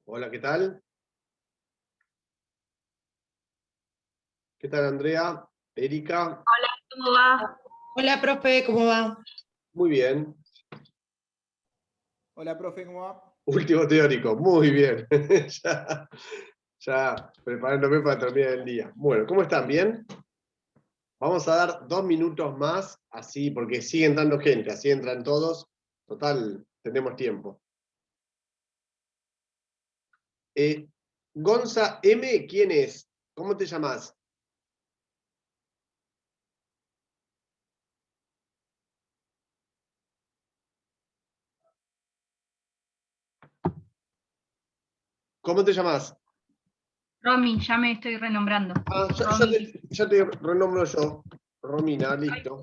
Hola, ¿qué tal? ¿Qué tal, Andrea? Erika. ¿Cómo va? Hola, profe, ¿cómo va? Muy bien. Hola, profe, ¿cómo va? Último teórico, muy bien. ya preparándome para terminar el día. Bueno, ¿cómo están? ¿Bien? Vamos a dar 2 minutos más, así, porque sigue entrando gente, así entran todos. Total, tenemos tiempo. Gonza M, ¿quién es? ¿Cómo te llamas? ¿Cómo te llamas? Romy, ya me estoy renombrando. Ah, Romy. ya te renombro yo. Romina, listo.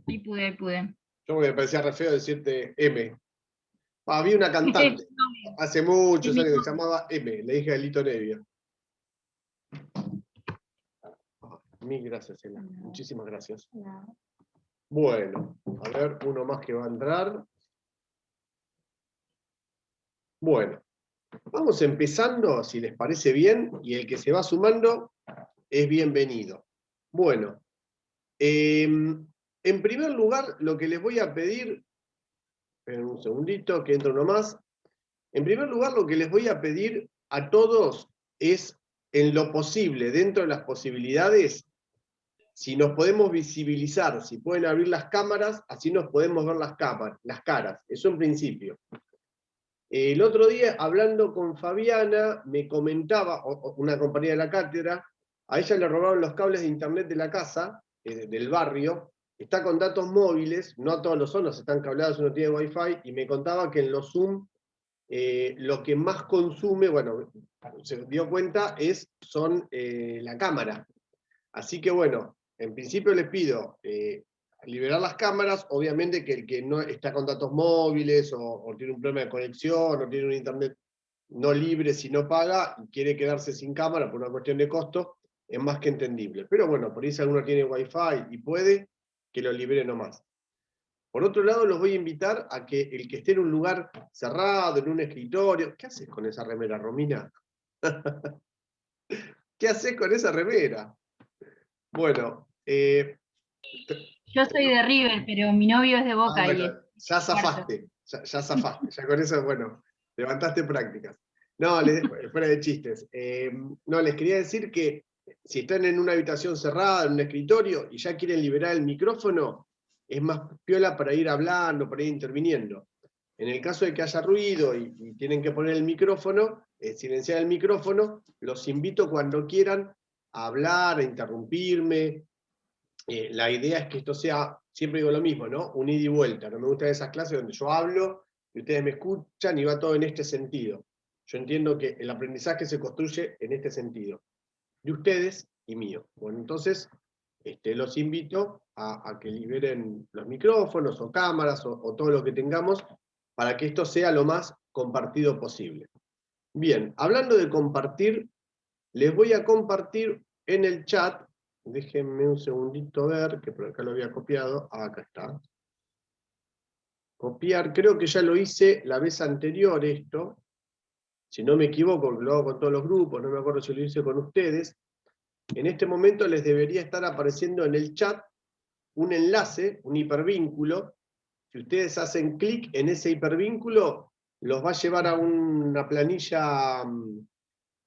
Ahí pude. Yo me parecía re feo decirte M. Había una cantante hace muchos años que se llamaba M, le dije a Lito Nevia. Mil gracias, Ela. Muchísimas gracias. Bueno, a ver, uno más que va a entrar. Bueno, vamos empezando, si les parece bien, y el que se va sumando es bienvenido. Bueno, en primer lugar, lo que les voy a pedir, esperen un segundito, que entre uno más. En primer lugar, lo que les voy a pedir a todos es, en lo posible, dentro de las posibilidades, si nos podemos visibilizar, si pueden abrir las cámaras, así nos podemos ver las caras. Eso en principio. El otro día, hablando con Fabiana, me comentaba, una compañera de la cátedra, a ella le robaron los cables de internet de la casa, del barrio, está con datos móviles, no a todos los zonos están cableados, uno tiene wifi, y me contaba que en los Zoom lo que más consume, bueno, se dio cuenta, son la cámara. Así que bueno, en principio les pido liberar las cámaras, obviamente que el que no está con datos móviles o tiene un problema de conexión o tiene un internet no libre si no paga y quiere quedarse sin cámara por una cuestión de costo, es más que entendible. Pero bueno, por ahí si alguno tiene wifi y puede, que lo libere nomás. Por otro lado, los voy a invitar a que el que esté en un lugar cerrado, en un escritorio... ¿Qué haces con esa remera, Romina? ¿Qué haces con esa remera? Bueno, Yo soy de River, pero mi novio es de Boca. bueno, ya zafaste, ya zafaste, ya con eso, bueno, levantaste prácticas. No, fuera de chistes. No, les quería decir que si están en una habitación cerrada, en un escritorio, y ya quieren liberar el micrófono, es más piola para ir hablando, para ir interviniendo. En el caso de que haya ruido y tienen que poner el micrófono, silenciar el micrófono, los invito cuando quieran a hablar, a interrumpirme. La idea es que esto sea, siempre digo lo mismo, ¿no? Un ida y vuelta. No me gustan esas clases donde yo hablo y ustedes me escuchan y va todo en este sentido. Yo entiendo que el aprendizaje se construye en este sentido, de ustedes y mío. Bueno, entonces los invito a que liberen los micrófonos o cámaras o todo lo que tengamos para que esto sea lo más compartido posible. Bien, hablando de compartir, les voy a compartir en el chat. Déjenme un segundito ver, que por acá lo había copiado. Ah, acá está. Copiar, creo que ya lo hice la vez anterior esto. Si no me equivoco, lo hago con todos los grupos, no me acuerdo si lo hice con ustedes. En este momento les debería estar apareciendo en el chat un enlace, un hipervínculo. Si ustedes hacen clic en ese hipervínculo, los va a llevar a una planilla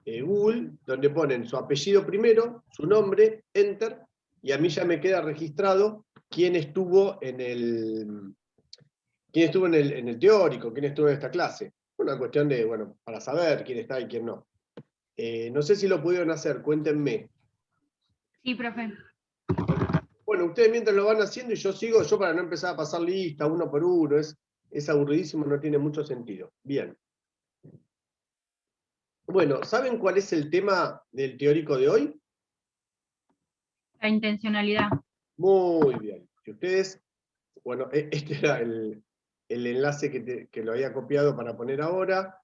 Google, donde ponen su apellido primero, su nombre, enter, y a mí ya me queda registrado quién estuvo en el teórico, quién estuvo en esta clase. Una cuestión de, bueno, para saber quién está y quién no. No sé si lo pudieron hacer, cuéntenme. Sí, profe. Bueno, ustedes mientras lo van haciendo y yo sigo, yo para no empezar a pasar lista uno por uno, es aburridísimo, no tiene mucho sentido. Bien. Bueno, ¿saben cuál es el tema del teórico de hoy? La intencionalidad. Muy bien. Si ustedes, bueno, este era el enlace que lo había copiado para poner ahora.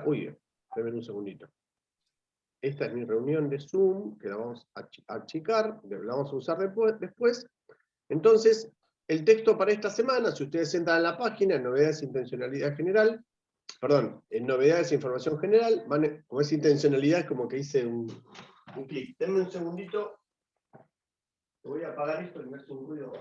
Uy, esperen un segundito. Esta es mi reunión de Zoom, que la vamos a achicar, la vamos a usar después. Entonces, el texto para esta semana, si ustedes entran a la página, en novedades e intencionalidad general, perdón, en novedades e información general, como es intencionalidad, es como que hice un clic. Denme un segundito. Voy a apagar esto y me hace un ruido.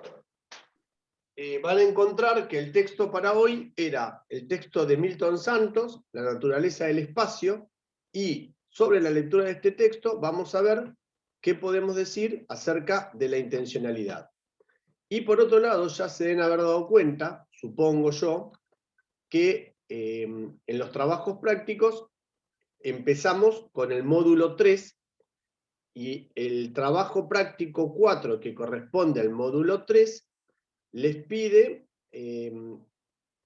Van a encontrar que el texto para hoy era el texto de Milton Santos, La naturaleza del espacio, y sobre la lectura de este texto vamos a ver qué podemos decir acerca de la intencionalidad. Y por otro lado, ya se deben haber dado cuenta, supongo yo, que en los trabajos prácticos empezamos con el módulo 3, y el trabajo práctico 4, que corresponde al módulo 3, les pide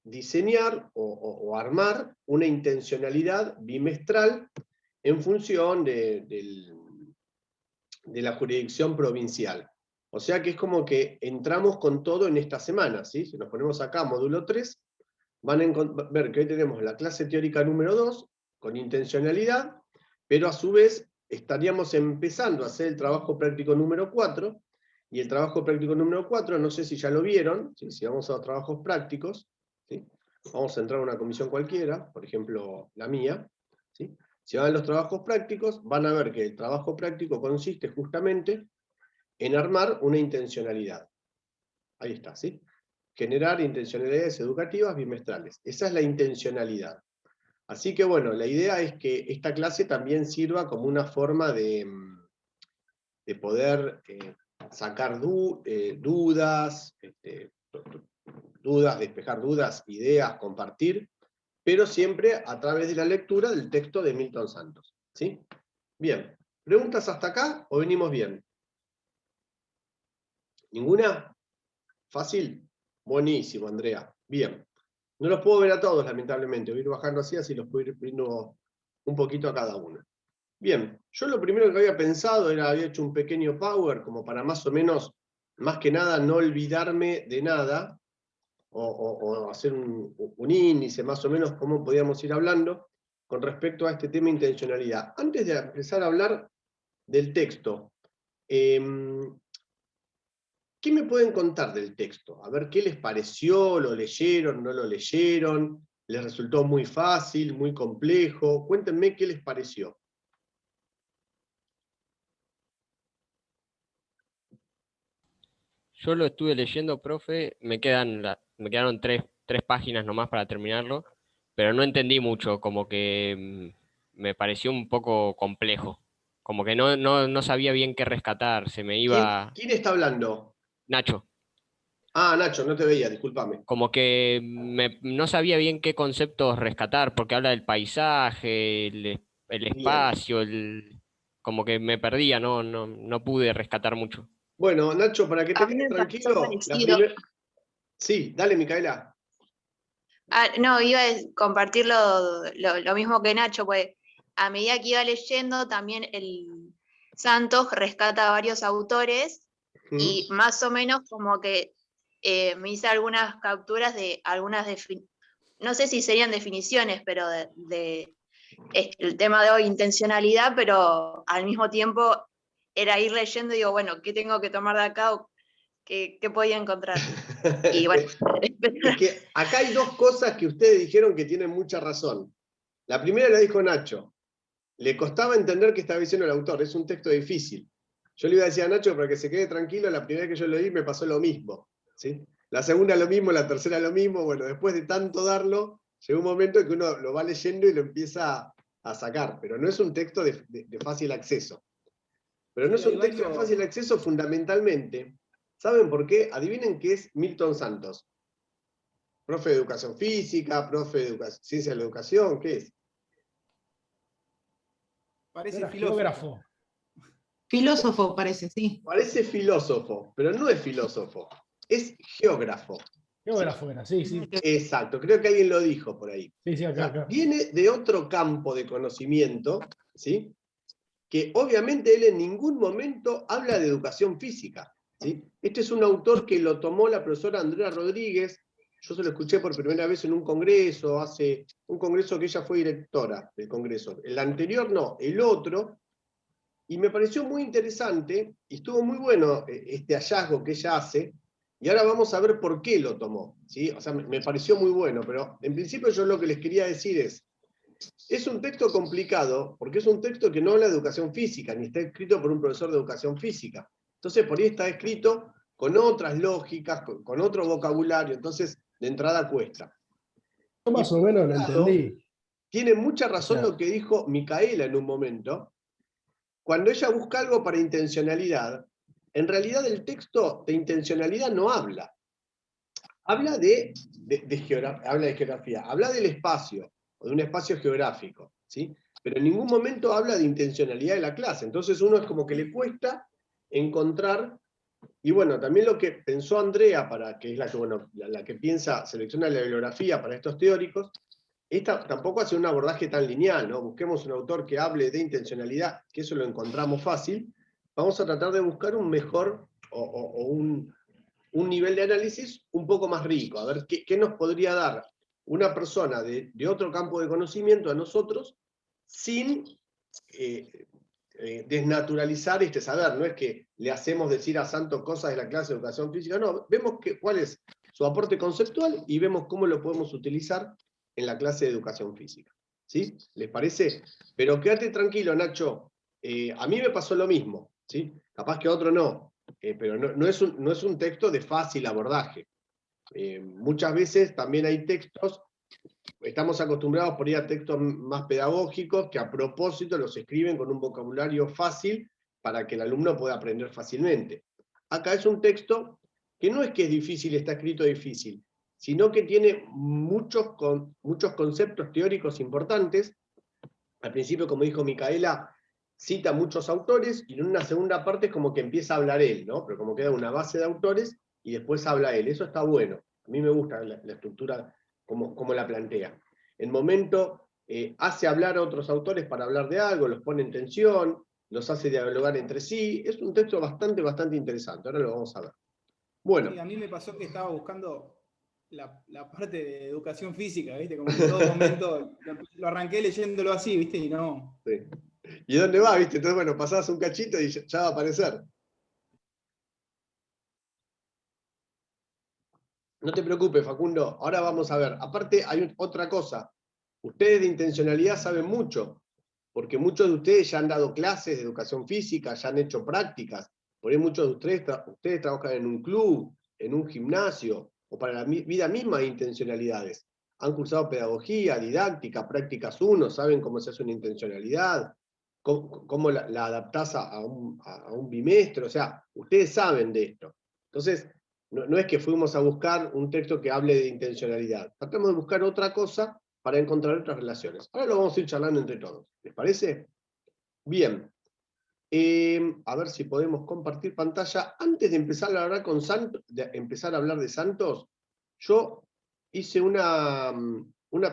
diseñar o armar una intencionalidad bimestral en función de la jurisdicción provincial. O sea que es como que entramos con todo en esta semana, ¿sí? Si nos ponemos acá, módulo 3, van a ver que hoy tenemos la clase teórica número 2, con intencionalidad, pero a su vez estaríamos empezando a hacer el trabajo práctico número 4, y el trabajo práctico número 4, no sé si ya lo vieron, ¿sí? Si vamos a los trabajos prácticos, ¿sí? Vamos a entrar a una comisión cualquiera, por ejemplo la mía, ¿sí? Si van a los trabajos prácticos, van a ver que el trabajo práctico consiste justamente en armar una intencionalidad. Ahí está, ¿sí? Generar intencionalidades educativas bimestrales. Esa es la intencionalidad. Así que bueno, la idea es que esta clase también sirva como una forma de poder sacar dudas, despejar dudas, ideas, compartir, pero siempre a través de la lectura del texto de Milton Santos, ¿sí? Bien, ¿preguntas hasta acá o venimos bien? ¿Ninguna? ¿Fácil? Buenísimo, Andrea. Bien. No los puedo ver a todos, lamentablemente. Voy a ir bajando así los puedo ir viendo un poquito a cada uno. Bien, yo lo primero que había pensado había hecho un pequeño power, como para más o menos, más que nada, no olvidarme de nada, o hacer un índice, más o menos, cómo podíamos ir hablando con respecto a este tema de intencionalidad. Antes de empezar a hablar del texto, ¿qué me pueden contar del texto? A ver, ¿qué les pareció? ¿Lo leyeron? ¿No lo leyeron? ¿Les resultó muy fácil, muy complejo? Cuéntenme qué les pareció. Yo lo estuve leyendo, profe, me quedaron tres páginas nomás para terminarlo, pero no entendí mucho, como que me pareció un poco complejo, como que no sabía bien qué rescatar, se me iba. ¿Quién está hablando? Nacho, Ah, Nacho, no te veía, discúlpame. como que no sabía bien qué conceptos rescatar, porque habla del paisaje, el Bien. espacio, como que me perdía, no pude rescatar mucho. Bueno, Nacho, para que te A mí quede me pasó tranquilo, parecido. Sí, dale, Micaela. No, iba a compartir lo mismo que Nacho, pues a medida que iba leyendo, también el Santos rescata a varios autores y más o menos como que me hice algunas capturas de algunas no sé si serían definiciones, pero el tema de hoy, intencionalidad, pero al mismo tiempo era ir leyendo y digo, bueno, ¿qué tengo que tomar de acá o qué podía encontrar? Y bueno. Es que acá hay dos cosas que ustedes dijeron que tienen mucha razón. La primera la dijo Nacho. Le costaba entender qué estaba diciendo el autor, es un texto difícil. Yo le iba a decir a Nacho para que se quede tranquilo, la primera vez que yo lo leí me pasó lo mismo, ¿sí? La segunda lo mismo, la tercera lo mismo, bueno, después de tanto darlo, llega un momento en que uno lo va leyendo y lo empieza a sacar, pero no es un texto de fácil acceso. Pero no es un texto de fácil acceso fundamentalmente. ¿Saben por qué? Adivinen qué es Milton Santos. Profe de educación física, profe de ciencia de la educación, ¿qué es? Parece filósofo. Filósofo parece, sí. Parece filósofo, pero no es filósofo, es geógrafo. Geógrafo era, sí, sí. Exacto, creo que alguien lo dijo por ahí. Sí, acá. Viene de otro campo de conocimiento, ¿sí? Que obviamente él en ningún momento habla de educación física, ¿sí? Este es un autor que lo tomó la profesora Andrea Rodríguez. Yo se lo escuché por primera vez en un congreso, hace un congreso que ella fue directora del congreso. El anterior no, el otro. Y me pareció muy interesante, y estuvo muy bueno este hallazgo que ella hace, Y ahora vamos a ver por qué lo tomó, ¿sí? O sea, me pareció muy bueno, pero en principio yo lo que les quería decir es un texto complicado, porque es un texto que no habla de educación física, ni está escrito por un profesor de educación física. Entonces, por ahí está escrito con otras lógicas, con otro vocabulario, entonces, de entrada cuesta. Yo más o menos lo entendí. Tiene mucha razón O sea, lo que dijo Micaela en un momento. Cuando ella busca algo para intencionalidad, en realidad el texto de intencionalidad no habla. Habla de geografía, habla del espacio, o de un espacio geográfico, ¿sí? Pero en ningún momento habla de intencionalidad de la clase. Entonces uno es como que le cuesta encontrar, y bueno, también lo que pensó Andrea, que es la que piensa, selecciona la bibliografía para estos teóricos, esta tampoco hace un abordaje tan lineal, ¿no? Busquemos un autor que hable de intencionalidad, que eso lo encontramos fácil. Vamos a tratar de buscar un mejor o un nivel de análisis un poco más rico, a ver qué nos podría dar una persona de otro campo de conocimiento a nosotros sin desnaturalizar este saber. No es que le hacemos decir a Santos cosas de la clase de educación física, no, vemos cuál es su aporte conceptual y vemos cómo lo podemos utilizar en la clase de educación física. ¿Sí? ¿Les parece? Pero quédate tranquilo, Nacho. A mí me pasó lo mismo, ¿sí? Capaz que a otro no, pero no es un texto de fácil abordaje. Muchas veces también hay textos, estamos acostumbrados por ir a textos más pedagógicos que a propósito los escriben con un vocabulario fácil para que el alumno pueda aprender fácilmente. Acá es un texto que no es que es difícil, está escrito difícil, sino que tiene muchos conceptos teóricos importantes. Al principio, como dijo Micaela, cita muchos autores, y en una segunda parte es como que empieza a hablar él, ¿no? Pero como queda una base de autores, y después habla él. Eso está bueno. A mí me gusta la estructura como la plantea. En momento hace hablar a otros autores para hablar de algo, los pone en tensión, los hace dialogar entre sí. Es un texto bastante interesante. Ahora lo vamos a ver. Bueno. Sí, a mí me pasó que estaba buscando la parte de educación física, ¿viste? Como que en todo momento lo arranqué leyéndolo así, ¿viste? Y no. Sí. ¿Y dónde va, viste? Entonces, bueno, pasás un cachito y ya va a aparecer. No te preocupes, Facundo. Ahora vamos a ver. Aparte, hay otra cosa. Ustedes de intencionalidad saben mucho, porque muchos de ustedes ya han dado clases de educación física, ya han hecho prácticas. Por ahí muchos de ustedes trabajan en un club, en un gimnasio, o para la vida misma hay intencionalidades. Han cursado pedagogía, didáctica, prácticas 1, saben cómo se hace una intencionalidad, cómo la adaptás a un bimestre, o sea, ustedes saben de esto. Entonces, no es que fuimos a buscar un texto que hable de intencionalidad. Tratamos de buscar otra cosa para encontrar otras relaciones. Ahora lo vamos a ir charlando entre todos. ¿Les parece? Bien. A ver si podemos compartir pantalla. Antes de empezar a hablar de Santos, yo hice una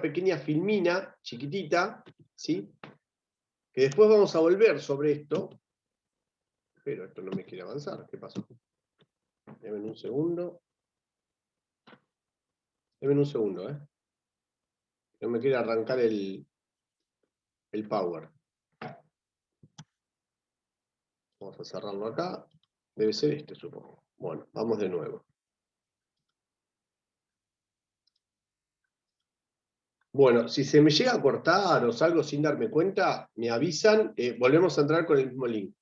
pequeña filmina chiquitita, ¿sí? Que después vamos a volver sobre esto. Pero esto no me quiere avanzar. ¿Qué pasó? Denme un segundo. Denme un segundo, ¿eh? No me quiere arrancar el power. Vamos a cerrarlo acá. Debe ser este, supongo. Bueno, vamos de nuevo. Bueno, si se me llega a cortar o salgo sin darme cuenta, me avisan. Volvemos a entrar con el mismo link.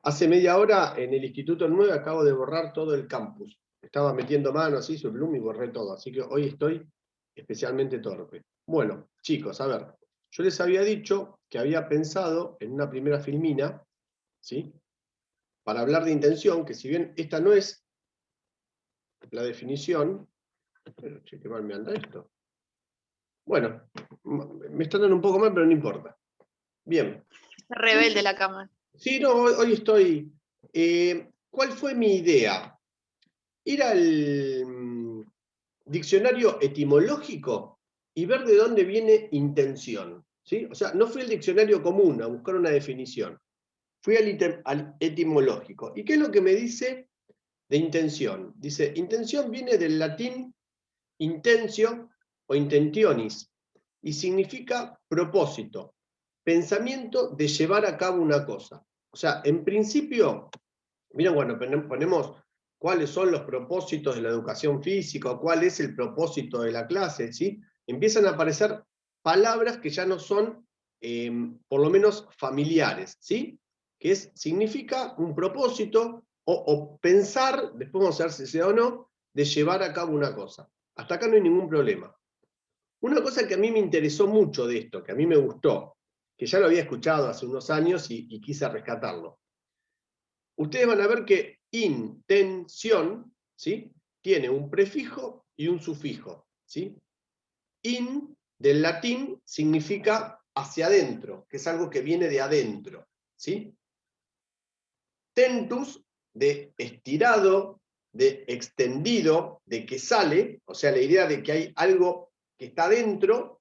Hace media hora en el Instituto 9 acabo de borrar todo el campus. Estaba metiendo mano así sobre Bloom y borré todo. Así que hoy estoy especialmente torpe. Bueno, chicos, a ver. Yo les había dicho que había pensado en una primera filmina, ¿sí? Para hablar de intención, que si bien esta no es la definición, pero che, qué mal me anda esto. Bueno, me están dando un poco mal, pero no importa. Bien. Rebelde la cámara. Sí, no, hoy estoy... ¿Cuál fue mi idea? Ir al diccionario etimológico y ver de dónde viene intención, ¿sí? O sea, no fui al diccionario común a buscar una definición. Fui al etimológico. ¿Y qué es lo que me dice de intención? Dice, intención viene del latín intentio o intentionis, y significa propósito, pensamiento de llevar a cabo una cosa. O sea, en principio, miren, bueno, ponemos cuáles son los propósitos de la educación física, o cuál es el propósito de la clase, ¿sí? Empiezan a aparecer palabras que ya no son, por lo menos, familiares, ¿sí? Que significa un propósito, o pensar, después vamos a ver si sea o no, de llevar a cabo una cosa. Hasta acá no hay ningún problema. Una cosa que a mí me interesó mucho de esto, que a mí me gustó, que ya lo había escuchado hace unos años y quise rescatarlo. Ustedes van a ver que intención, ¿sí?, tiene un prefijo y un sufijo, ¿sí? In, del latín, significa hacia adentro, que es algo que viene de adentro, ¿sí? Tentus, de estirado, de extendido, de que sale, o sea, la idea de que hay algo que está dentro,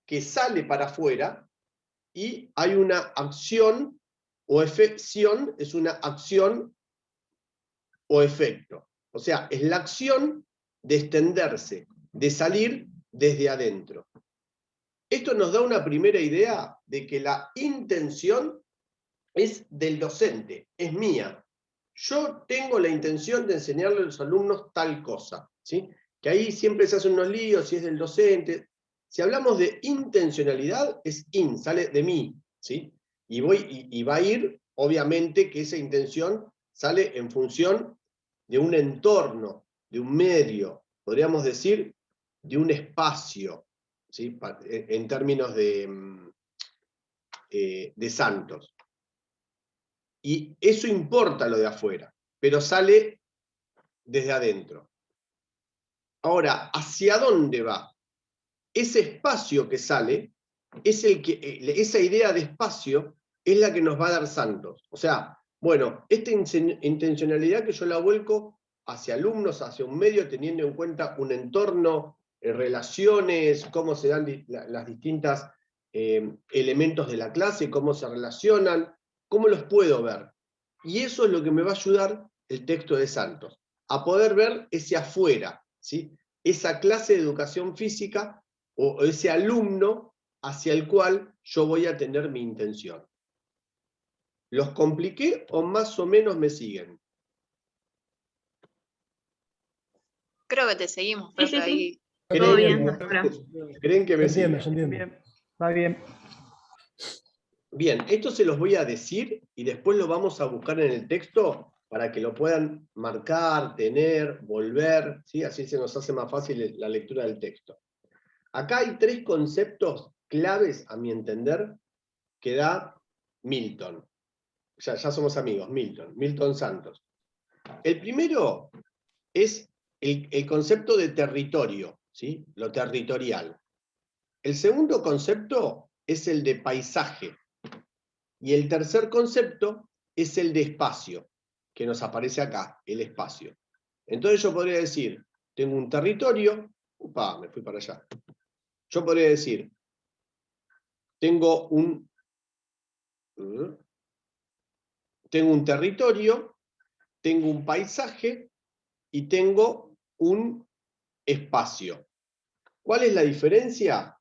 que sale para afuera, y hay una acción o efección, es una acción o efecto. O sea, es la acción de extenderse, de salir desde adentro. Esto nos da una primera idea de que la intención es del docente, es mía. Yo tengo la intención de enseñarle a los alumnos tal cosa, ¿sí? Que ahí siempre se hacen unos líos, si es del docente. Si hablamos de intencionalidad, es sale de mí, ¿sí? Y va a ir, obviamente, que esa intención sale en función de un entorno, de un medio, podríamos decir, de un espacio, ¿sí? En términos de santos. Y eso importa lo de afuera, pero sale desde adentro. Ahora, ¿hacia dónde va? Ese espacio que sale, es esa idea de espacio es la que nos va a dar Santos. O sea, bueno, esta intencionalidad que yo la vuelco hacia alumnos, hacia un medio, teniendo en cuenta un entorno, relaciones, cómo se dan las distintas elementos de la clase, cómo se relacionan, cómo los puedo ver. Y eso es lo que me va a ayudar el texto de Santos, a poder ver ese afuera, ¿sí? Esa clase de educación física o ese alumno hacia el cual yo voy a tener mi intención. ¿Los compliqué o más o menos me siguen? Creo que te seguimos, profe, sí, sí. ahí. Todo bien, doctora. ¿Creen que me siguen? Yo entiendo. Bien, va bien. Bien, esto se los voy a decir y después lo vamos a buscar en el texto para que lo puedan marcar, tener, volver, ¿sí? Así se nos hace más fácil la lectura del texto. Acá hay 3 conceptos claves, a mi entender, que da Milton. Ya somos amigos, Milton Santos. El primero es el concepto de territorio, ¿sí? Lo territorial. El segundo concepto es el de paisaje. Y el tercer concepto es el de espacio, que nos aparece acá, el espacio. Entonces yo podría decir, tengo un territorio, me fui para allá. Yo podría decir, tengo un territorio, tengo un paisaje y tengo un espacio. ¿Cuál es la diferencia?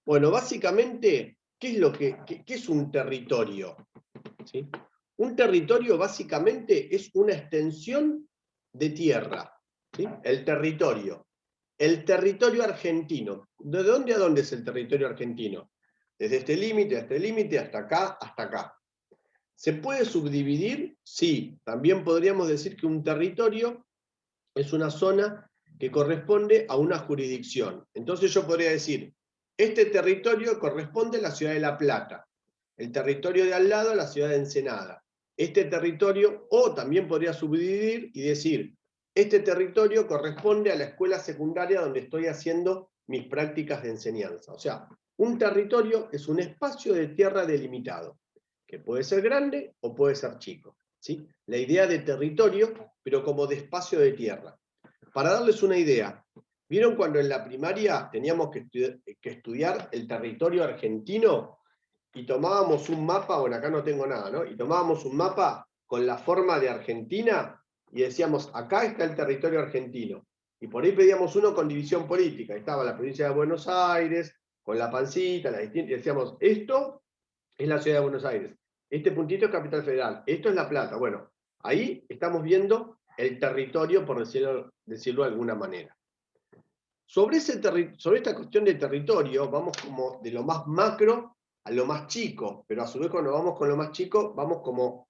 Bueno, básicamente, ¿qué es un territorio? ¿Sí? Un territorio básicamente es una extensión de tierra, ¿sí? El territorio. El territorio argentino. ¿De dónde a dónde es el territorio argentino? Desde este límite a este límite, hasta acá, hasta acá. ¿Se puede subdividir? Sí. También podríamos decir que un territorio es una zona que corresponde a una jurisdicción. Entonces yo podría decir, este territorio corresponde a la ciudad de La Plata, el territorio de al lado a la ciudad de Ensenada. Este territorio, o también podría subdividir y decir, este territorio corresponde a la escuela secundaria donde estoy haciendo mis prácticas de enseñanza. O sea, un territorio es un espacio de tierra delimitado, que puede ser grande o puede ser chico, ¿sí? La idea de territorio, pero como de espacio de tierra. Para darles una idea, ¿vieron cuando en la primaria teníamos que estudiar el territorio argentino? Y tomábamos un mapa, bueno, acá no tengo nada, ¿no? Y tomábamos un mapa con la forma de Argentina y decíamos, acá está el territorio argentino. Y por ahí pedíamos uno con división política. Ahí estaba la provincia de Buenos Aires, con la pancita, y decíamos, esto es la ciudad de Buenos Aires. Este puntito es Capital Federal. Esto es La Plata. Bueno, ahí estamos viendo el territorio, por decirlo de alguna manera. Sobre esta cuestión de territorio, vamos como de lo más macro a lo más chico, pero a su vez cuando vamos con lo más chico, vamos como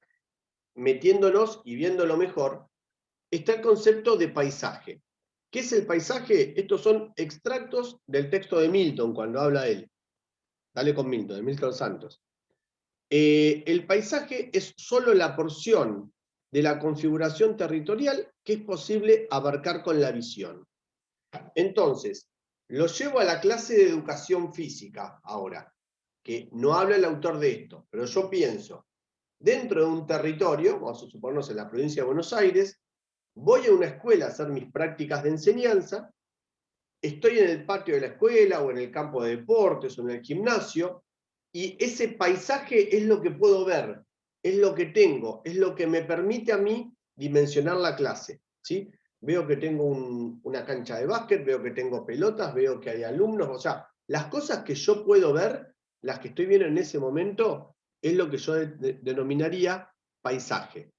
metiéndonos y viéndolo mejor, está el concepto de paisaje. ¿Qué es el paisaje? Estos son extractos del texto de Milton, cuando habla él. Dale con Milton, de Milton Santos. El paisaje es solo la porción de la configuración territorial que es posible abarcar con la visión. Entonces, lo llevo a la clase de educación física ahora, que no habla el autor de esto, pero yo pienso, dentro de un territorio, vamos a suponernos en la provincia de Buenos Aires, voy a una escuela a hacer mis prácticas de enseñanza, estoy en el patio de la escuela o en el campo de deportes o en el gimnasio, y ese paisaje es lo que puedo ver, es lo que tengo, es lo que me permite a mí dimensionar la clase, ¿sí? Veo que tengo una cancha de básquet, veo que tengo pelotas, veo que hay alumnos, o sea, las cosas que yo puedo ver, las que estoy viendo en ese momento, es lo que yo denominaría paisaje.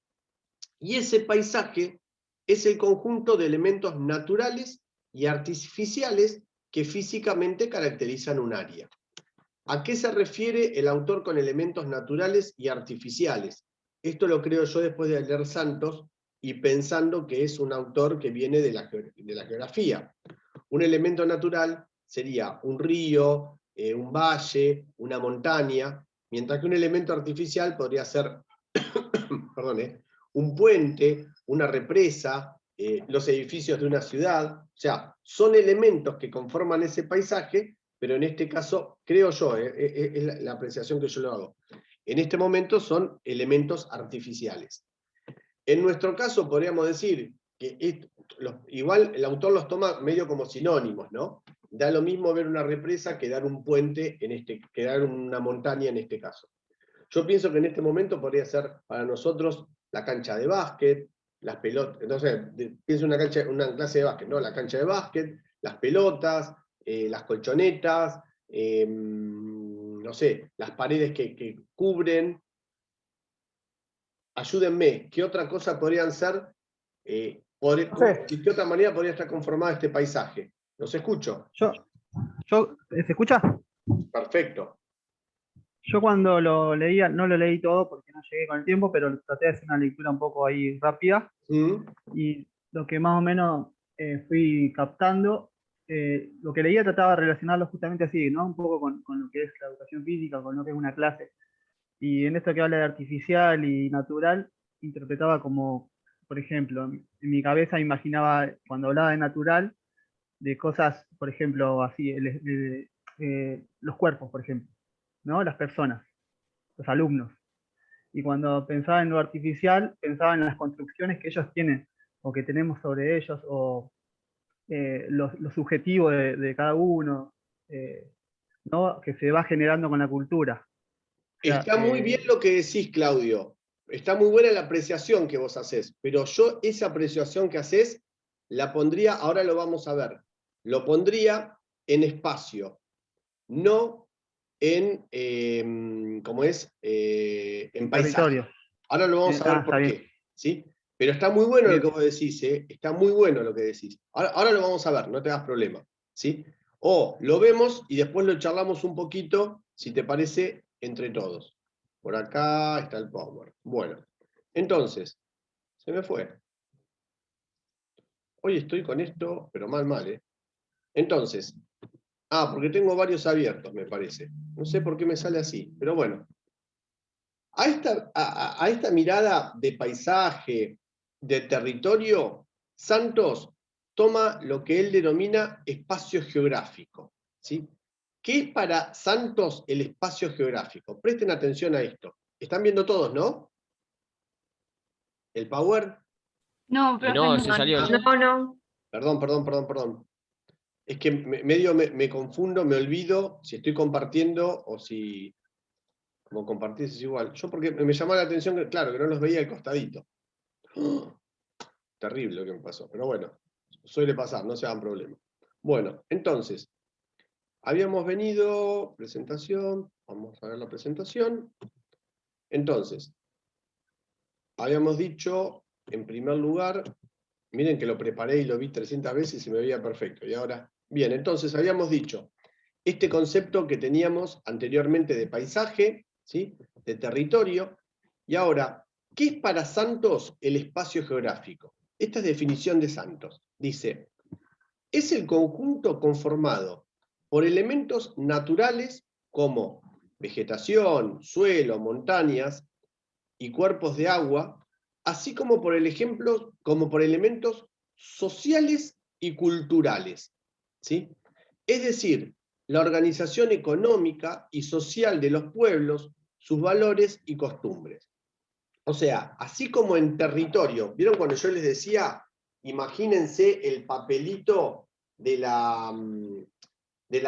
Y ese paisaje es el conjunto de elementos naturales y artificiales que físicamente caracterizan un área. ¿A qué se refiere el autor con elementos naturales y artificiales? Esto lo creo yo después de leer Santos y pensando que es un autor que viene de la geografía. Un elemento natural sería un río, un valle, una montaña, mientras que un elemento artificial podría ser perdón, un puente, una represa, los edificios de una ciudad. O sea, son elementos que conforman ese paisaje, pero en este caso, creo yo, es la apreciación que yo lo hago. En este momento son elementos artificiales. En nuestro caso podríamos decir que igual el autor los toma medio como sinónimos, ¿no? Da lo mismo ver una represa que dar un puente, que dar una montaña en este caso. Yo pienso que en este momento podría ser para nosotros la cancha de básquet, las pelotas, entonces pienso una clase de básquet, ¿no? La cancha de básquet, las pelotas, las colchonetas, no sé, las paredes que cubren. Ayúdenme, ¿qué otra cosa podrían ser? ¿De qué otra manera podría estar conformado este paisaje? ¿Los escucho? ¿Se escucha? Perfecto. Yo cuando lo leía, no lo leí todo porque no llegué con el tiempo, pero traté de hacer una lectura un poco ahí rápida. Y lo que más o menos fui captando, lo que leía trataba de relacionarlo justamente así, ¿no? Un poco con lo que es la educación física, con lo que es una clase. Y en esto que habla de artificial y natural, interpretaba como, por ejemplo, en mi cabeza imaginaba, cuando hablaba de natural, de cosas, por ejemplo, así, los cuerpos, por ejemplo, ¿no? Las personas, los alumnos. Y cuando pensaba en lo artificial, pensaba en las construcciones que ellos tienen, o que tenemos sobre ellos, o lo subjetivo de cada uno, ¿no? Que se va generando con la cultura. O sea, está muy bien lo que decís, Claudio. Está muy buena la apreciación que vos hacés, pero yo esa apreciación que hacés la pondría, ahora lo vamos a ver, lo pondría en espacio, no en, ¿cómo es? En paisaje. Territorio. Ahora lo vamos a ver por qué, ¿sí? Pero está muy bueno lo que vos decís, está muy bueno lo que decís. Ahora lo vamos a ver, no te das problema, ¿sí? O lo vemos y después lo charlamos un poquito, si te parece, entre todos. Por acá está el Power. Bueno, entonces, se me fue. Hoy estoy con esto, pero mal, ¿eh? Entonces, porque tengo varios abiertos, me parece. No sé por qué me sale así, pero bueno. A esta mirada de paisaje, de territorio, Santos toma lo que él denomina espacio geográfico, ¿sí? ¿Qué es para Santos el espacio geográfico? Presten atención a esto. Están viendo todos, ¿no? ¿El Power? No, profe, No, se salió. No. Perdón. Es que medio me confundo, me olvido si estoy compartiendo o si... Como compartís es igual. Yo porque me llamó la atención que, claro, que no los veía al costadito. Terrible lo que me pasó, pero bueno, suele pasar, no se hagan problema. Bueno, entonces, habíamos venido, presentación, vamos a ver la presentación. Entonces, habíamos dicho en primer lugar, miren que lo preparé y lo vi 300 veces y me veía perfecto. Y ahora, bien, entonces habíamos dicho, este concepto que teníamos anteriormente de paisaje, ¿sí? De territorio, y ahora, ¿qué es para Santos el espacio geográfico? Esta es definición de Santos. Dice, es el conjunto conformado por elementos naturales como vegetación, suelo, montañas y cuerpos de agua, así como por elementos sociales y culturales, ¿sí? Es decir, la organización económica y social de los pueblos, sus valores y costumbres. O sea, así como en territorio, ¿vieron cuando yo les decía, imagínense el papelito de la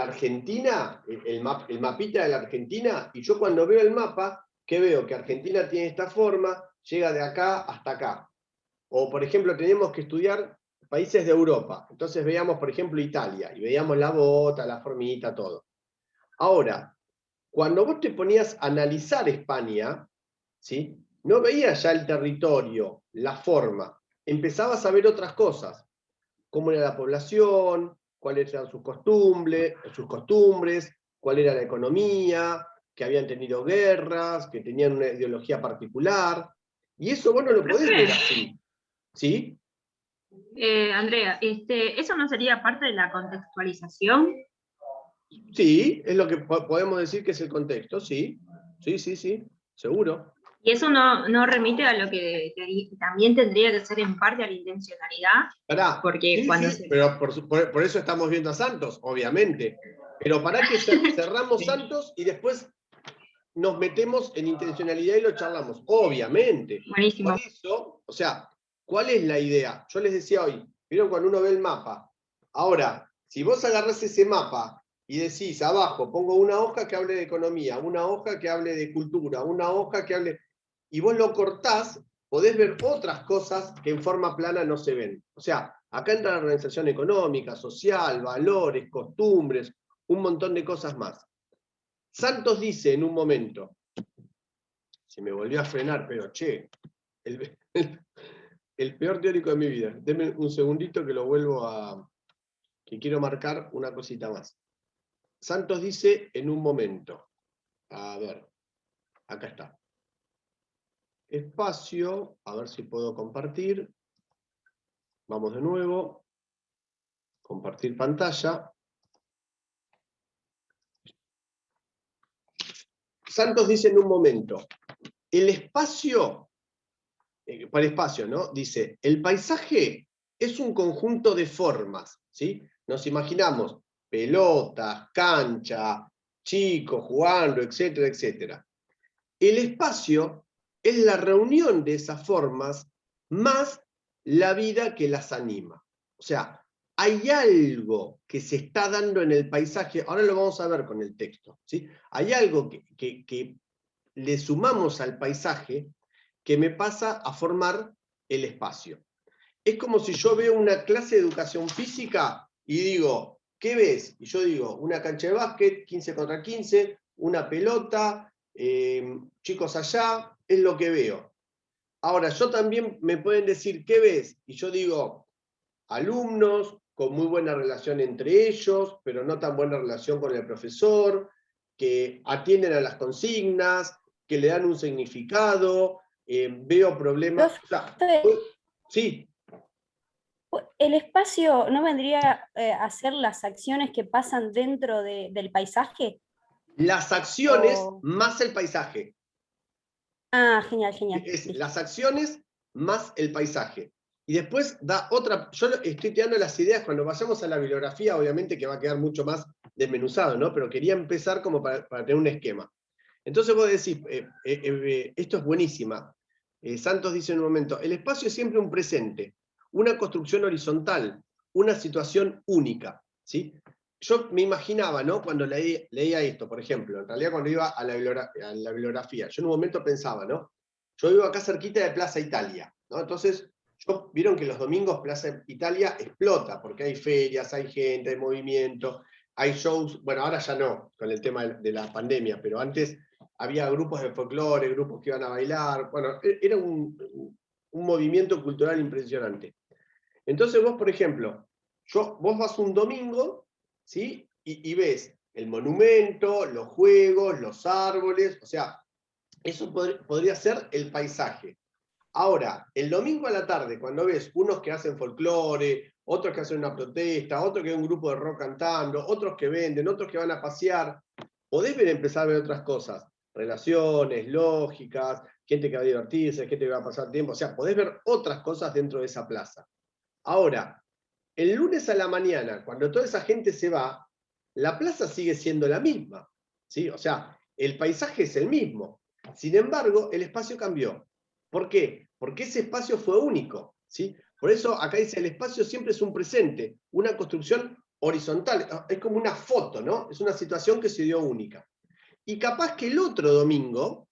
Argentina, el mapita de la Argentina, y yo cuando veo el mapa, ¿qué veo? Que Argentina tiene esta forma, llega de acá hasta acá. O, por ejemplo, tenemos que estudiar países de Europa. Entonces veíamos, por ejemplo, Italia, y veíamos la bota, la formita, todo. Ahora, cuando vos te ponías a analizar España, ¿sí? No veías ya el territorio, la forma. Empezabas a ver otras cosas. Cómo era la población, cuáles eran sus costumbres, cuál era la economía, que habían tenido guerras, que tenían una ideología particular. Y eso vos no lo podés ver así. ¿Sí? Andrea, ¿eso no sería parte de la contextualización? Sí, es lo que podemos decir que es el contexto, sí. Sí, seguro. ¿Y eso no remite a lo que también tendría que ser en parte a la intencionalidad? Pará, Porque sí, pero por eso estamos viendo a Santos, obviamente. Pero para que cerramos Santos y después nos metemos en intencionalidad y lo charlamos, obviamente. Buenísimo. Por eso, o sea, ¿cuál es la idea? Yo les decía hoy, ¿vieron cuando uno ve el mapa? Ahora, si vos agarrás ese mapa y decís abajo, pongo una hoja que hable de economía, una hoja que hable de cultura, una hoja que hable... y vos lo cortás, podés ver otras cosas que en forma plana no se ven. O sea, acá entra la organización económica, social, valores, costumbres, un montón de cosas más. Santos dice en un momento, se me volvió a frenar, pero che, el peor teórico de mi vida. Denme un segundito que lo vuelvo a... que quiero marcar una cosita más. Santos dice en un momento, a ver, acá está. Espacio, a ver si puedo compartir. Vamos de nuevo. Compartir pantalla. Santos dice en un momento, el espacio, para espacio, ¿no? Dice, el paisaje es un conjunto de formas, ¿sí? Nos imaginamos pelotas, cancha, chicos jugando, etcétera, etcétera. El espacio es la reunión de esas formas más la vida que las anima. O sea, hay algo que se está dando en el paisaje, ahora lo vamos a ver con el texto, ¿sí? Hay algo que le sumamos al paisaje que me pasa a formar el espacio. Es como si yo veo una clase de educación física y digo, ¿qué ves? Y yo digo, una cancha de básquet, 15 contra 15, una pelota, chicos allá, es lo que veo. Ahora, yo también me pueden decir, ¿qué ves? Y yo digo, alumnos con muy buena relación entre ellos, pero no tan buena relación con el profesor, que atienden a las consignas, que le dan un significado, veo problemas... O sea, sí. ¿El espacio no vendría a ser las acciones que pasan dentro del paisaje? Las acciones más el paisaje. Ah, genial, genial. Las acciones más el paisaje. Y después da otra, yo estoy tirando las ideas, cuando vayamos a la bibliografía, obviamente que va a quedar mucho más desmenuzado, ¿no? Pero quería empezar como para tener un esquema. Entonces vos decís, esto es buenísima. Santos dice en un momento, el espacio es siempre un presente, una construcción horizontal, una situación única, ¿sí? Yo me imaginaba, ¿no? Cuando leía esto, por ejemplo, en realidad cuando iba a la bibliografía, yo en un momento pensaba, ¿no? Yo vivo acá cerquita de Plaza Italia, ¿no? Entonces, vieron que los domingos Plaza Italia explota, porque hay ferias, hay gente, hay movimiento, hay shows, bueno, ahora ya no, con el tema de la pandemia, pero antes había grupos de folclore, grupos que iban a bailar, bueno, era un movimiento cultural impresionante. Entonces vos, por ejemplo, vos vas un domingo, ¿sí? Y ves el monumento, los juegos, los árboles, o sea, eso podría ser el paisaje. Ahora, el domingo a la tarde, cuando ves unos que hacen folclore, otros que hacen una protesta, otros que hay un grupo de rock cantando, otros que venden, otros que van a pasear, podés empezar a ver otras cosas, relaciones, lógicas, gente que va a divertirse, gente que va a pasar tiempo, o sea, podés ver otras cosas dentro de esa plaza. Ahora, el lunes a la mañana, cuando toda esa gente se va, la plaza sigue siendo la misma, ¿sí? O sea, el paisaje es el mismo. Sin embargo, el espacio cambió. ¿Por qué? Porque ese espacio fue único, ¿sí? Por eso acá dice, el espacio siempre es un presente, una construcción horizontal, es como una foto, ¿no? Es una situación que se dio única. Y capaz que el otro domingo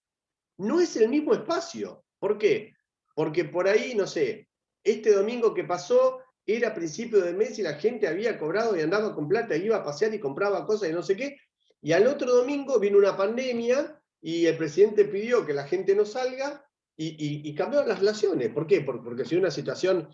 no es el mismo espacio. ¿Por qué? Porque por ahí, no sé, este domingo que pasó era principio de mes y la gente había cobrado y andaba con plata, iba a pasear y compraba cosas y no sé qué, y al otro domingo vino una pandemia y el presidente pidió que la gente no salga y cambiaron las relaciones. ¿Por qué? Porque si hay una situación,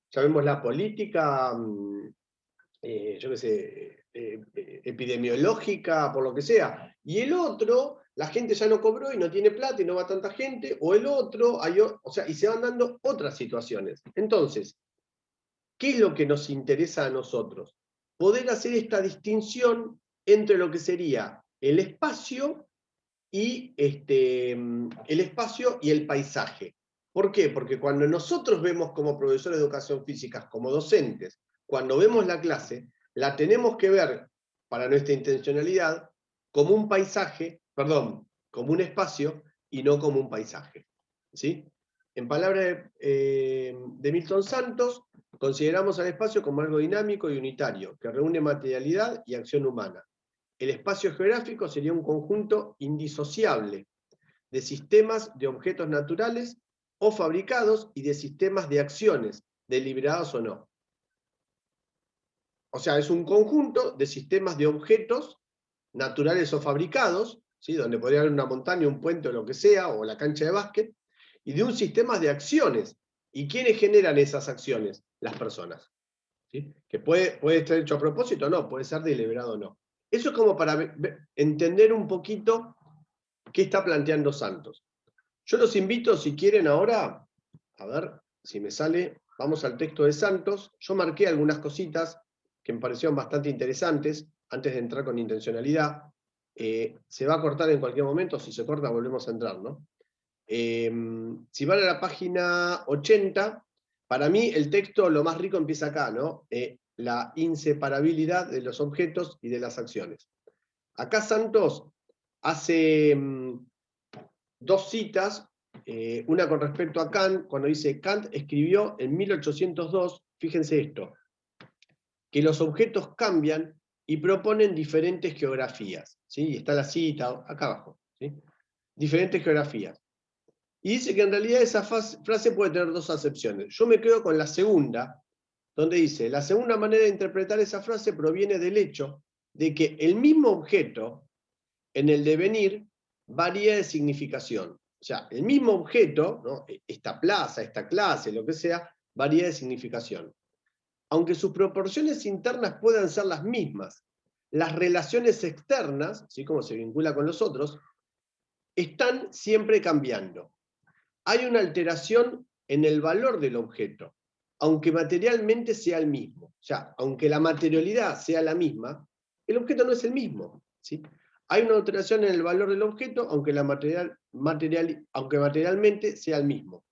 sabemos la política, yo qué sé, epidemiológica, por lo que sea, y el otro, la gente ya no cobró y no tiene plata y no va tanta gente, o el otro, o sea, y se van dando otras situaciones. Entonces, ¿qué es lo que nos interesa a nosotros? Poder hacer esta distinción entre lo que sería el espacio y el paisaje. ¿Por qué? Porque cuando nosotros vemos como profesores de educación física, como docentes, cuando vemos la clase, la tenemos que ver, para nuestra intencionalidad, como un paisaje, perdón, como un espacio y no como un paisaje. ¿Sí? En palabras de Milton Santos, consideramos al espacio como algo dinámico y unitario, que reúne materialidad y acción humana. El espacio geográfico sería un conjunto indisociable de sistemas de objetos naturales o fabricados y de sistemas de acciones, deliberados o no. O sea, es un conjunto de sistemas de objetos naturales o fabricados, ¿sí? Donde podría haber una montaña, un puente o lo que sea, o la cancha de básquet, y de un sistema de acciones. ¿Y quiénes generan esas acciones? Las personas. ¿Sí? Que puede estar hecho a propósito o no, puede ser deliberado o no. Eso es como para entender un poquito qué está planteando Santos. Yo los invito, si quieren ahora, a ver si me sale, vamos al texto de Santos. Yo marqué algunas cositas que me parecieron bastante interesantes, antes de entrar con intencionalidad. Se va a cortar en cualquier momento, si se corta volvemos a entrar, ¿no? Si van a la página 80, para mí el texto lo más rico empieza acá, ¿no? La inseparabilidad de los objetos y de las acciones. Acá Santos hace dos citas, una con respecto a Kant, cuando dice Kant escribió en 1802, fíjense esto, que los objetos cambian y proponen diferentes geografías, ¿sí? Y está la cita acá abajo, ¿sí? Diferentes geografías. Y dice que en realidad esa frase puede tener dos acepciones. Yo me quedo con la segunda, donde dice, la segunda manera de interpretar esa frase proviene del hecho de que el mismo objeto, en el devenir, varía de significación. O sea, el mismo objeto, ¿no? Esta plaza, esta clase, lo que sea, varía de significación. Aunque sus proporciones internas puedan ser las mismas, las relaciones externas, ¿sí? Como se vincula con los otros, están siempre cambiando. Hay una alteración en el valor del objeto, aunque materialmente sea el mismo. O sea, aunque la materialidad sea la misma, el objeto no es el mismo, ¿sí? Hay una alteración en el valor del objeto, aunque materialmente sea el mismo.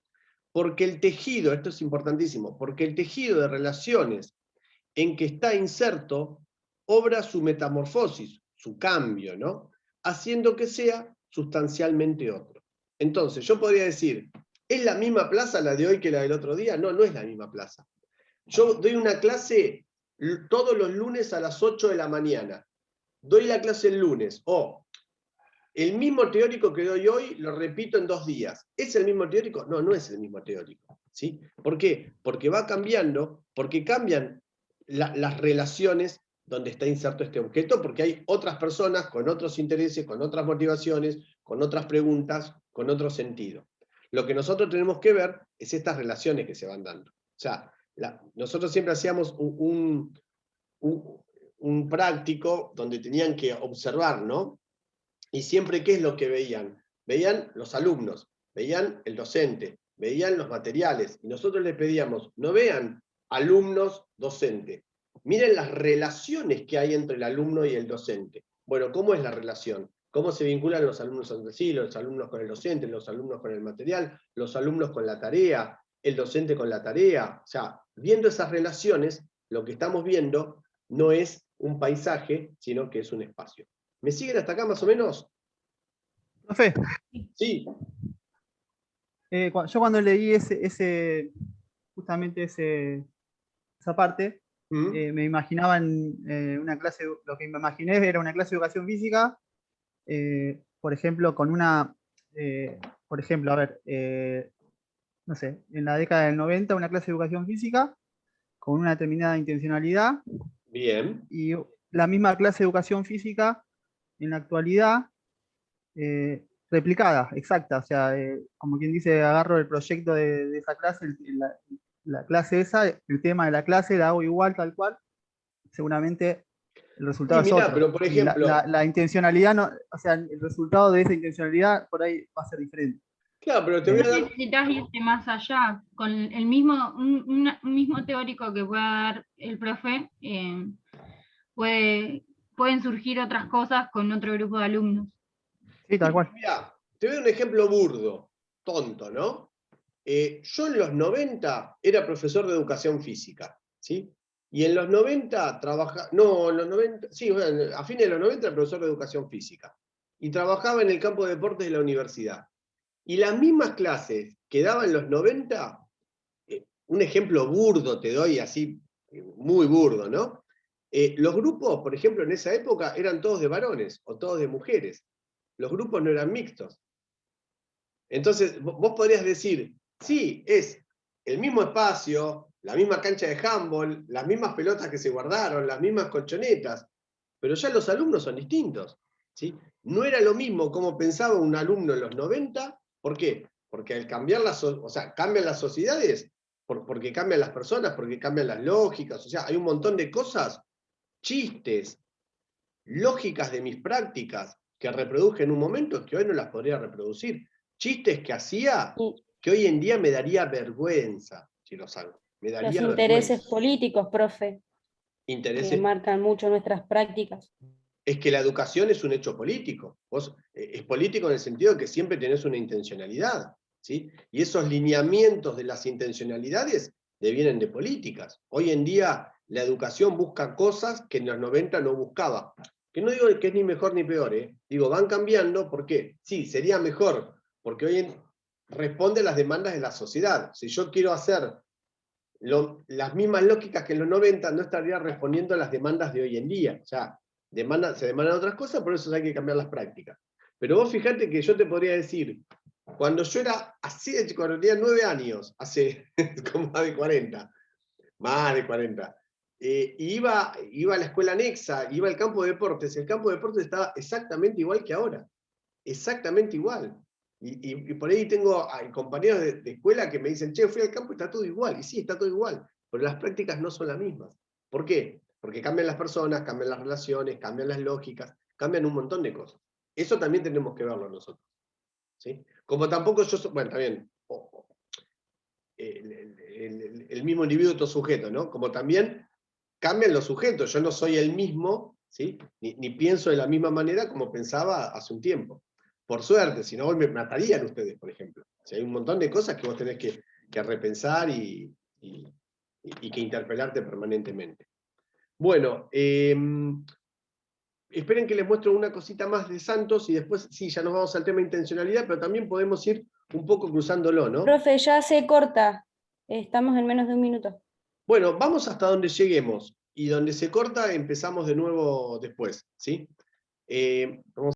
Porque el tejido, esto es importantísimo, porque el tejido de relaciones en que está inserto obra su metamorfosis, su cambio, ¿no? Haciendo que sea sustancialmente otro. Entonces, yo podría decir, ¿es la misma plaza la de hoy que la del otro día? No, no es la misma plaza. Yo doy una clase todos los lunes a las 8 de la mañana. Doy la clase el lunes. El mismo teórico que doy hoy lo repito en 2 días. ¿Es el mismo teórico? No, no es el mismo teórico. ¿Sí? ¿Por qué? Porque va cambiando, porque cambian las relaciones donde está inserto este objeto, porque hay otras personas con otros intereses, con otras motivaciones, con otras preguntas, con otro sentido. Lo que nosotros tenemos que ver es estas relaciones que se van dando. O sea, nosotros siempre hacíamos un práctico donde tenían que observar, ¿no? Y siempre, ¿qué es lo que veían? Veían los alumnos, veían el docente, veían los materiales, y nosotros les pedíamos, no vean alumnos, docente, miren las relaciones que hay entre el alumno y el docente. Bueno, ¿cómo es la relación? ¿Cómo se vinculan los alumnos entre sí, los alumnos con el docente, los alumnos con el material, los alumnos con la tarea, el docente con la tarea? O sea, viendo esas relaciones, lo que estamos viendo no es un paisaje, sino que es un espacio. ¿Me siguen hasta acá más o menos? Profe, Sí. yo cuando leí justamente esa parte, me imaginaba en una clase, lo que me imaginé era una clase de educación física, por ejemplo, con por ejemplo, a ver, no sé, en la década del 90 una clase de educación física con una determinada intencionalidad. Bien. Y la misma clase de educación física en la actualidad, replicada, exacta. O sea, como quien dice, agarro el proyecto de esa clase, la clase esa, el tema de la clase, la hago igual, tal cual. Seguramente el resultado es otro. Pero por ejemplo, la intencionalidad, no, o sea, el resultado de esa intencionalidad por ahí va a ser diferente. Claro, pero te voy a dar... Necesitas irte más allá, con el mismo, un mismo teórico que pueda dar el profe, pueden surgir otras cosas con otro grupo de alumnos. Sí, tal cual. Mirá, te doy un ejemplo burdo, tonto, ¿no? Yo en los 90 era profesor de educación física, ¿sí? Y en los 90 trabajaba, no, en los 90, sí, a fines de los 90 era profesor de educación física. Y trabajaba en el campo de deportes de la universidad. Y las mismas clases que daba en los 90, un ejemplo burdo te doy, así, muy burdo, ¿no? Los grupos, por ejemplo, en esa época eran todos de varones o todos de mujeres. Los grupos no eran mixtos. Entonces, vos podrías decir, sí, es el mismo espacio, la misma cancha de handball, las mismas pelotas que se guardaron, las mismas colchonetas, pero ya los alumnos son distintos, ¿sí? No era lo mismo como pensaba un alumno en los 90, ¿por qué? Porque al cambiar cambian las sociedades, porque cambian las personas, porque cambian las lógicas, o sea, hay un montón de cosas, chistes, lógicas de mis prácticas que reproduje en un momento que hoy no las podría reproducir. Chistes que hacía que hoy en día me daría vergüenza si los hago. Me daría los intereses vergüenza. políticos, profe, Intereses. que marcan mucho nuestras prácticas. Es que la educación es un hecho político. Es político en el sentido de que siempre tenés una intencionalidad, ¿sí? Y esos lineamientos de las intencionalidades devienen de políticas. Hoy en día la educación busca cosas que en los 90 no buscaba. Que no digo que es ni mejor ni peor, digo, van cambiando, ¿por qué? Sí, sería mejor, porque hoy responde a las demandas de la sociedad. Si yo quiero hacer las mismas lógicas que en los 90, no estaría respondiendo a las demandas de hoy en día. O sea, se demandan otras cosas, por eso hay que cambiar las prácticas. Pero vos fijate que yo te podría decir, cuando yo era así de chico, cuando tenía 9 años, hace como más de 40, iba a la escuela anexa, iba al campo de deportes, el campo de deportes estaba exactamente igual que ahora, exactamente igual. Y por ahí tengo compañeros de escuela que me dicen, che, fui al campo y está todo igual. Y sí, está todo igual, pero las prácticas no son las mismas. ¿Por qué? Porque cambian las personas, cambian las relaciones, cambian las lógicas, cambian un montón de cosas. Eso también tenemos que verlo nosotros, ¿sí? Como tampoco yo, bueno, también, el mismo individuo, otro sujeto, ¿no? Como también cambian los sujetos. Yo no soy el mismo, ¿sí? Ni pienso de la misma manera como pensaba hace un tiempo. Por suerte, si no, hoy me matarían ustedes, por ejemplo. O sea, hay un montón de cosas que vos tenés que repensar y que interpelarte permanentemente. Bueno, esperen que les muestro una cosita más de Santos y después, sí, ya nos vamos al tema de intencionalidad, pero también podemos ir un poco cruzándolo, ¿no? Profe, ya se corta. Estamos en menos de un minuto. Bueno, vamos hasta donde lleguemos. Y donde se corta, empezamos de nuevo después, ¿sí? Vamos